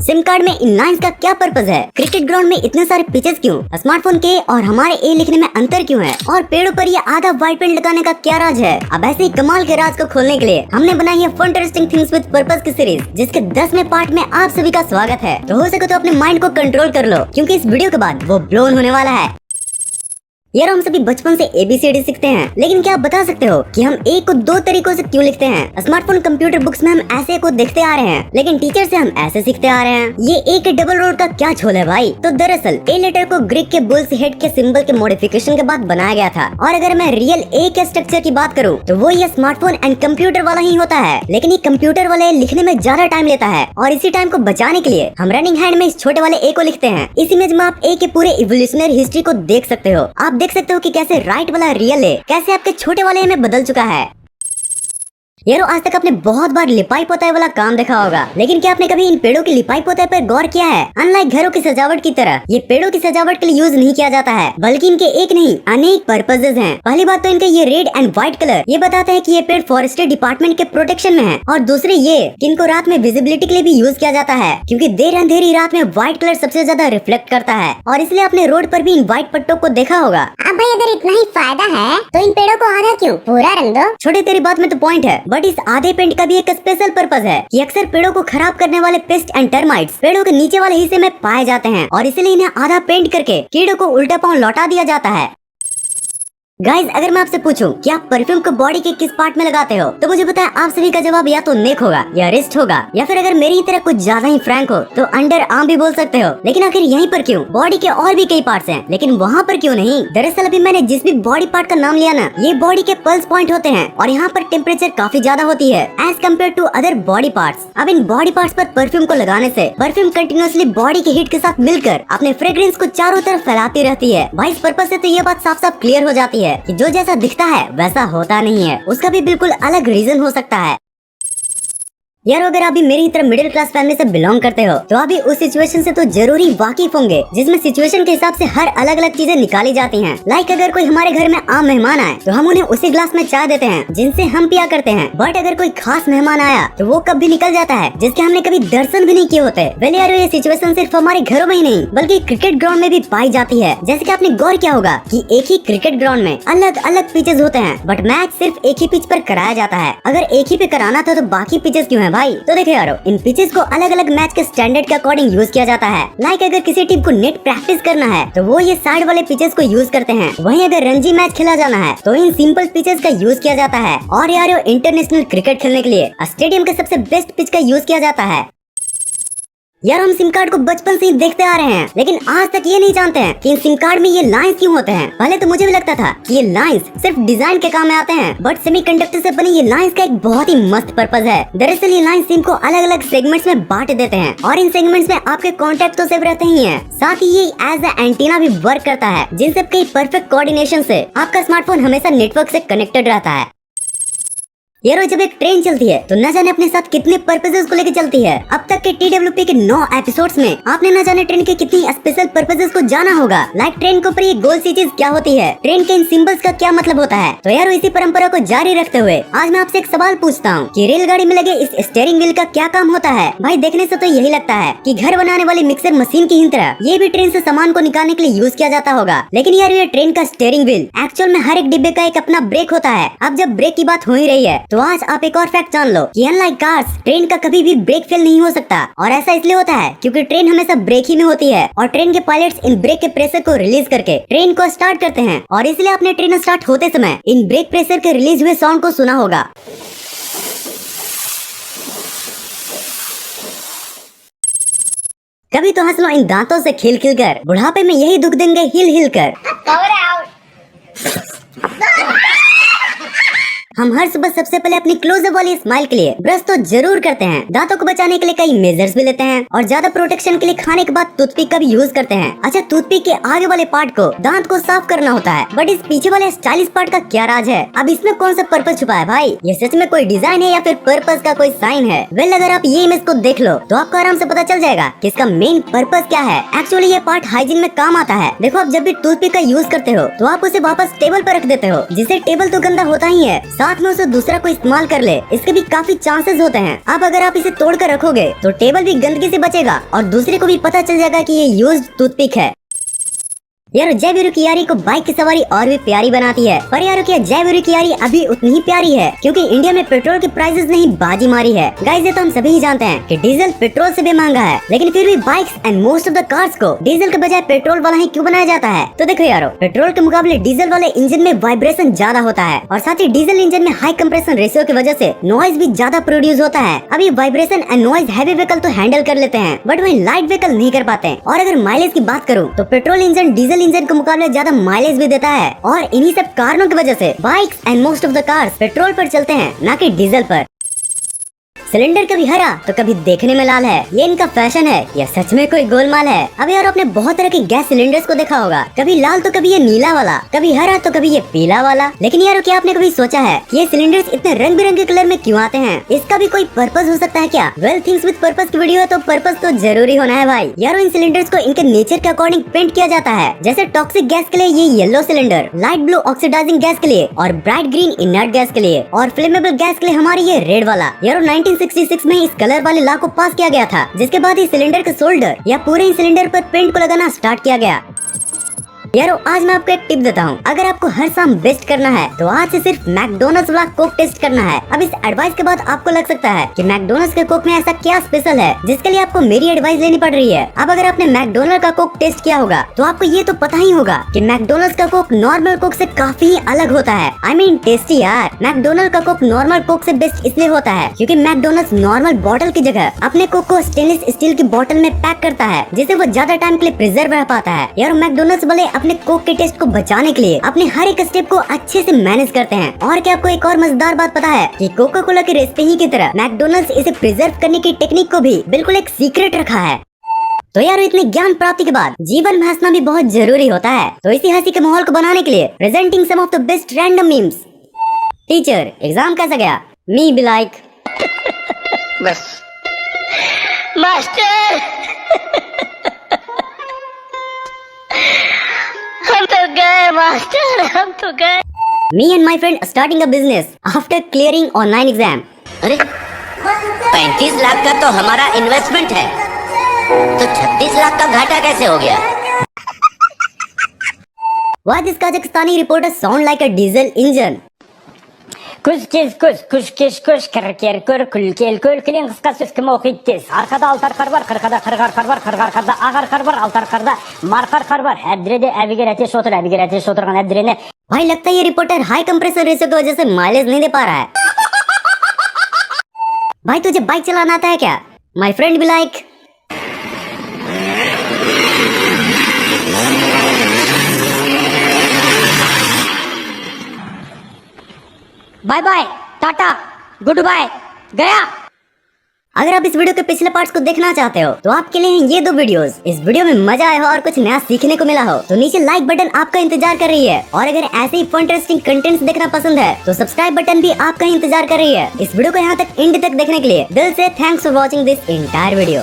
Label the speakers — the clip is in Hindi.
Speaker 1: सिम कार्ड में इन लाइंस का क्या पर्पज है? क्रिकेट ग्राउंड में इतने सारे पिचेस क्यों? स्मार्टफोन के और हमारे ए लिखने में अंतर क्यों है? और पेड़ों पर ये आधा व्हाइट पेंट लगाने का क्या राज है? अब ऐसे ही कमाल के राज को खोलने के लिए हमने बनाई है फंटास्टिक थिंग्स विद पर्पस की सीरीज, जिसके 10वें पार्ट में आप सभी का स्वागत है। तो हो सके तो अपने माइंड को कंट्रोल कर लो, क्योंकि इस वीडियो के बाद वो ब्लोन होने वाला है। यार हम सभी बचपन से ABCD सीखते हैं, लेकिन क्या आप बता सकते हो कि हम ए को दो तरीकों से क्यों लिखते हैं? स्मार्टफोन कंप्यूटर बुक्स में हम ऐसे को देखते आ रहे हैं, लेकिन टीचर से हम ऐसे सीखते आ रहे हैं। ये ए के डबल रोड का क्या झोल है भाई? तो दरअसल ए लेटर को ग्रीक के बुल्स हेड के सिंबल के मॉडिफिकेशन के बाद बनाया गया था। और अगर मैं रियल ए के स्ट्रक्चर की बात करूँ तो वो ये स्मार्टफोन एंड कंप्यूटर वाला ही होता है, लेकिन ये कंप्यूटर वाले लिखने में ज्यादा टाइम लेता है। और इसी टाइम को बचाने के लिए हम रनिंग हैंड में इस छोटे वाले ए को लिखते हैं। इस इमेज में आप ए के पूरे इवोल्यूशनरी हिस्ट्री को देख सकते हो। आप देख सकते हो कि कैसे राइट वाला रियल है कैसे आपके छोटे वाले में बदल चुका है। यारो आज तक आपने बहुत बार लिपाई पोताई वाला काम देखा होगा, लेकिन क्या आपने कभी इन पेड़ों की लिपाई पोताई पर गौर किया है? अनलाइक घरों की सजावट की तरह ये पेड़ों की सजावट के लिए यूज नहीं किया जाता है, बल्कि इनके एक नहीं अनेक पर्पसेस हैं। पहली बात तो इनका ये रेड एंड व्हाइट कलर ये बताता है कि ये पेड़ फॉरेस्ट्री डिपार्टमेंट के प्रोटेक्शन में है। और दूसरे ये कि इनको रात में विजिबिलिटी के लिए भी यूज किया जाता है, क्योंकि देर अंधेरी रात में व्हाइट कलर सबसे ज्यादा रिफ्लेक्ट करता है। और इसलिए आपने रोड पर भी इन व्हाइट पट्टों को देखा होगा।
Speaker 2: अब भाई अगर इतना ही फायदा है तो इन पेड़ों को आधा क्यों पूरा रंग दो।
Speaker 1: छोटे तेरी बात में तो पॉइंट है, बट इस आधे पेंट का भी एक स्पेशल पर्पस है कि अक्सर पेड़ों को खराब करने वाले पेस्ट एंड टर्माइट्स पेड़ों के नीचे वाले हिस्से में पाए जाते हैं, और इसलिए इन्हें आधा पेंट करके कीड़ों को उल्टा पांव लौटा दिया जाता है। गाइज अगर मैं आपसे पूछूं कि आप परफ्यूम को बॉडी के किस पार्ट में लगाते हो, तो मुझे पता है आप सभी का जवाब या तो नेक होगा या रिस्ट होगा, या फिर अगर मेरी तरह कुछ ज्यादा ही फ्रैंक हो तो अंडर आर्म भी बोल सकते हो। लेकिन आखिर यहीं पर क्यों? बॉडी के और भी कई पार्ट्स हैं, लेकिन वहाँ पर क्यों नहीं? दरअसल अभी मैंने जिस भी बॉडी पार्ट का नाम लिया ना, ये बॉडी के पल्स पॉइंट होते हैं, और यहाँ पर टेम्परेचर काफी ज्यादा होती है as compare to other body parts. अब इन बॉडी पार्ट्स पर परफ्यूम को लगाने से परफ्यूम कंटिन्यूअसली बॉडी के हीट के साथ मिलकर अपने फ्रेग्रेंस को चारों तरफ फैलाती रहती है। भाई इस पर्पस से तो ये बात साफ साफ क्लियर हो जाती है कि जो जैसा दिखता है वैसा होता नहीं है, उसका भी बिल्कुल अलग रीजन हो सकता है। यार अगर आप भी मेरी तरह मिडिल क्लास फैमिली से बिलोंग करते हो तो आप भी उस सिचुएशन से तो जरूरी वाकिफ होंगे जिसमें सिचुएशन के हिसाब से हर अलग अलग चीजें निकाली जाती हैं। लाइक अगर कोई हमारे घर में आम मेहमान आए तो हम उन्हें उसी ग्लास में चाय देते हैं जिनसे हम पिया करते हैं। बट अगर कोई खास मेहमान आया तो वो कब भी निकल जाता है जिसके हमने कभी दर्शन भी नहीं किए होते। वेल यार ये सिचुएशन सिर्फ हमारे घरों में ही नहीं बल्कि क्रिकेट ग्राउंड में भी पाई जाती है। जैसे कि आपने गौर किया होगा कि एक ही क्रिकेट ग्राउंड में अलग अलग पिचेस होते हैं, बट मैच सिर्फ एक ही पिच पर कराया जाता है। अगर एक ही पे कराना था तो बाकी पिचेस क्यों है भाई? तो देखो यारो इन पिचेस को अलग अलग मैच के स्टैंडर्ड के अकॉर्डिंग यूज किया जाता है। लाइक अगर किसी टीम को नेट प्रैक्टिस करना है तो वो ये साइड वाले पिचेस को यूज करते हैं। वहीं अगर रणजी मैच खेला जाना है तो इन सिंपल पिचेस का यूज किया जाता है। और यार इंटरनेशनल क्रिकेट खेलने के लिए स्टेडियम के सबसे बेस्ट पिच का यूज किया जाता है। यार हम सिम कार्ड को बचपन से ही देखते आ रहे हैं, लेकिन आज तक ये नहीं जानते हैं कि इन सिम कार्ड में ये लाइंस क्यों होते हैं। पहले तो मुझे भी लगता था कि ये लाइंस सिर्फ डिजाइन के काम में आते हैं, बट सेमीकंडक्टर से बनी ये लाइंस का एक बहुत ही मस्त पर्पस है। दरअसल ये लाइंस सिम को अलग अलग सेगमेंट्स में बांट देते हैं, और इन सेगमेंट्स में आपके कॉन्टेक्ट तो सेव रहते ही हैं, साथ ही ये एज अ एंटीना भी वर्क करता है, जिन सब के परफेक्ट कोऑर्डिनेशन से आपका स्मार्टफोन हमेशा नेटवर्क से कनेक्टेड रहता है। यारो जब एक ट्रेन चलती है तो न जाने अपने साथ कितने पर्पसेस को लेकर चलती है। अब तक के TWP के 9 एपिसोड्स में आपने न जाने ट्रेन के कितनी स्पेशल पर्पसेस को जाना होगा। लाइक ट्रेन के ऊपर ये गोल सी चीज क्या होती है, ट्रेन के इन सिंबल्स का क्या मतलब होता है। तो यारो इसी परंपरा को जारी रखते हुए आज मैं आपसे एक सवाल पूछता हूँ कि रेलगाड़ी में लगे इस स्टीयरिंग व्हील का क्या काम होता है। भाई देखने से तो यही लगता है कि घर बनाने वाली मिक्सर मशीन की ही तरह ये भी ट्रेन से सामान को निकालने के लिए यूज किया जाता होगा। लेकिन यार ये ट्रेन का स्टीयरिंग व्हील एक्चुअल में हर एक डिब्बे का एक अपना ब्रेक होता है। अब जब ब्रेक की बात हो ही रही है तो आज आप एक और फैक्ट जान लो कि अनलाइक कार्स ट्रेन का कभी भी ब्रेक फेल नहीं हो सकता। और ऐसा इसलिए होता है क्योंकि ट्रेन हमेशा ब्रेक ही में होती है, और ट्रेन के पायलट्स इन ब्रेक के प्रेशर को रिलीज करके ट्रेन को स्टार्ट करते हैं। और इसलिए आपने ट्रेन स्टार्ट होते समय इन ब्रेक प्रेशर के रिलीज हुए साउंड को सुना होगा। कभी तो हंस लो इन दांतों से खिल खिल कर, बुढ़ापे में यही दुख देंगे हिल हिल कर। हम हर सुबह सबसे पहले अपनी क्लोजअप वाली स्माइल के लिए ब्रश तो जरूर करते हैं। दांतों को बचाने के लिए कई मेजर्स भी लेते हैं, और ज्यादा प्रोटेक्शन के लिए खाने के बाद टूथपिक का भी यूज करते हैं। अच्छा टूथपिक के आगे वाले पार्ट को दांत को साफ करना होता है, बट इस पीछे वाले स्टाइलिश पार्ट का क्या राज है? अब इसमें कौन सा पर्पस छुपा है भाई? ये सच में कोई डिजाइन है या फिर पर्पस का कोई साइन है? वेल अगर आप ये इमेज को देख लो तो आपको आराम से पता चल जाएगा कि इसका मेन पर्पस क्या है। एक्चुअली ये पार्ट हाइजीन में काम आता है। देखो आप जब भी टूथपिक का यूज करते हो तो आप उसे वापस टेबल पर रख देते हो, जिससे टेबल तो गंदा होता ही है, साथ साथ में उसे दूसरा कोई इस्तेमाल कर ले, इसके भी काफी चांसेस होते हैं। अब अगर आप इसे तोड़ कर रखोगे तो टेबल भी गंदगी से बचेगा और दूसरे को भी पता चल जाएगा कि ये यूज्ड टूथपिक है। यारो जय वीरू की यारी को बाइक की सवारी और भी प्यारी बनाती है, पर यारो क्या जय वीरू की यारी अभी उतनी ही प्यारी है, क्योंकि इंडिया में पेट्रोल के प्राइसेस ने ही बाजी मारी है। गाइस ये तो हम सभी ही जानते हैं कि डीजल पेट्रोल से भी महंगा है, लेकिन फिर भी bikes and most of the cars को डीजल के बजाय पेट्रोल वाला ही क्यों बनाया जाता है? तो देखो यारो, पेट्रोल के मुकाबले डीजल वाले इंजन में वाइब्रेशन ज्यादा होता है और साथ ही डीजल इंजन में हाई कंप्रेशन रेशियो की वजह से नॉइज भी ज्यादा प्रोड्यूस होता है। अब ये vibration and noise heavy vehicle तो हैंडल कर लेते हैं, बट वही लाइट व्हीकल नहीं कर पाते। और अगर माइलेज की बात करूँ तो पेट्रोल इंजन डीजल इंजन के मुकाबले ज्यादा माइलेज भी देता है, और इन्हीं सब कारणों की वजह से bikes and most of the cars petrol पर चलते हैं, ना कि डीजल पर। सिलेंडर कभी हरा तो कभी देखने में लाल है, ये इनका फैशन है या सच में कोई गोलमाल है? अब यार आपने बहुत तरह के गैस सिलेंडर्स को देखा होगा, कभी लाल तो कभी ये नीला वाला, कभी हरा तो कभी ये पीला वाला। लेकिन यार क्या आपने कभी सोचा है ये सिलेंडर्स इतने रंग बिरंगे कलर में क्यों आते हैं? इसका भी कोई पर्पस हो सकता है क्या? वेल थिंग्स विद पर्पस की वीडियो है तो पर्पस तो जरूरी होना है भाई। यार इन सिलेंडर्स को इनके नेचर के अकॉर्डिंग पेंट किया जाता है। जैसे टॉक्सिक गैस के लिए ये yellow cylinder, light blue oxidising gas के लिए और ब्राइट ग्रीन इनर्ट गैस के लिए, और फ्लेमेबल गैस के लिए हमारी ये रेड वाला। यार 1966 में इस कलर वाले लॉ को पास किया गया था, जिसके बाद ही सिलेंडर के शोल्डर या पूरे ही सिलेंडर पर पेंट को लगाना स्टार्ट किया गया। यारो आज मैं आपको एक टिप देता हूँ, अगर आपको हर शाम बेस्ट करना है तो आज से सिर्फ मैकडोनल्ड्स वाला कोक टेस्ट करना है। अब इस एडवाइस के बाद आपको लग सकता है कि मैकडोनल्ड्स के कोक में ऐसा क्या स्पेशल है जिसके लिए आपको मेरी एडवाइस लेनी पड़ रही है। अब अगर आपने मैकडोनल्ड का कोक टेस्ट किया होगा तो आपको ये तो पता ही होगा कि मैकडोनल्ड्स का कोक नॉर्मल कोक से काफी अलग होता है। आई मीन टेस्टी यार। मैकडोनल्ड का कोक नॉर्मल कोक से बेस्ट इसलिए होता है क्योंकि मैकडोनल्ड्स नॉर्मल बॉटल की जगह अपने कोक को स्टेनलेस स्टील की बोतल में पैक करता है, जिससे वो ज्यादा टाइम के लिए प्रिजर्व रह पाता है। यार मैकडोनल्ड्स वाले अपने कोक के टेस्ट को बचाने के लिए अपने हर एक स्टेप को अच्छे से मैनेज करते हैं। और क्या आपको एक और मजेदार बात पता है कि कोका कोला की रेसिपी ही की तरह मैकडोनल्ड्स इसे प्रिजर्व करने की टेक्निक को भी बिल्कुल एक सीक्रेट रखा है। तो यार इतने ज्ञान प्राप्ति के बाद जीवन में हंसना भी बहुत जरूरी होता है। तो इसी हंसी के माहौल को बनाने के लिए presenting some of the best random memes. Teacher exam कैसा गया? मी बी लाइक
Speaker 3: बस मास्टर हम तो गए मास्टर, हम तो गए।
Speaker 1: Me and my friend starting a business after clearing online exam.
Speaker 4: अरे 35 लाख का तो हमारा इन्वेस्टमेंट है, तो 36 लाख का घाटा कैसे हो गया?
Speaker 1: Why this Kazakhstani reporter sound like a diesel engine?
Speaker 3: Kuş kez kuş kır kül külün kıska süskü muhit tez. Arkada altar kar var, kırkada kırgar kar var, kırgar karda ağar kar var, altar karda markar kar var. Edrede eviger ateş oturgan edrene.
Speaker 1: भाई लगता है ये रिपोर्टर हाई कंप्रेसर रेशियो की वजह से माइलेज नहीं दे पा रहा है। भाई तुझे बाइक चलाना आता है क्या? माई फ्रेंड भी like
Speaker 3: bye bye tata goodbye गया।
Speaker 1: अगर आप इस वीडियो के पिछले पार्ट्स को देखना चाहते हो तो आपके लिए हैं ये दो वीडियोस। इस वीडियो में मजा आया हो और कुछ नया सीखने को मिला हो तो नीचे लाइक बटन आपका इंतजार कर रही है, और अगर ऐसे ही फन इंटरेस्टिंग कंटेंट्स देखना पसंद है तो सब्सक्राइब बटन भी आपका इंतजार कर रही है। इस वीडियो को यहाँ तक एंड तक देखने के लिए दिल से thanks for watching this entire video.